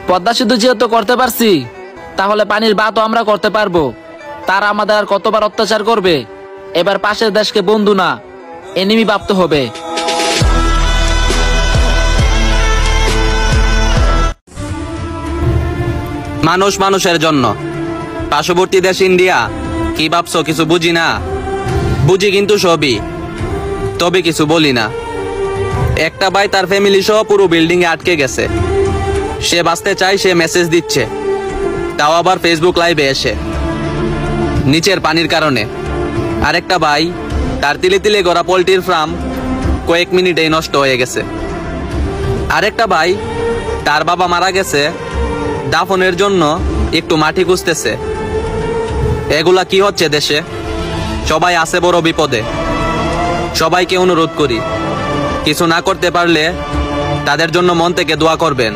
পদ্মা সেতু যেহেতু করতে পারছি, তাহলে পানির বাতও আমরা করতে পারবো। তারা আমাদের আর কতবার অত্যাচার করবে? এবার পাশের দেশকে বন্ধু না, এনিমি ভাবতে হবে। মানুষ মানুষের জন্য। পার্শ্ববর্তী দেশ ইন্ডিয়া, কি ভাবছো কিছু বুঝি না? বুঝি কিন্তু সবই, তবে কিছু বলি না। একটা ভাই তার ফ্যামিলি সহ পুরো বিল্ডিং এ আটকে গেছে। সে বাঁচতে চায়, সে মেসেজ দিচ্ছে, তাও আবার ফেসবুক লাইভে এসে, নিচের পানির কারণে। আরেকটা ভাই, তার তিলে তিলে গড়া পোল্ট্রির ফার্ম কয়েক মিনিটেই নষ্ট হয়ে গেছে। আরেকটা ভাই, তার বাবা মারা গেছে, দাফনের জন্য একটু মাটি খুঁজতেছে। এগুলা কি হচ্ছে দেশে? সবাই আছে বড় বিপদে। সবাইকে অনুরোধ করি, কিছু না করতে পারলে তাদের জন্য মন থেকে দোয়া করবেন।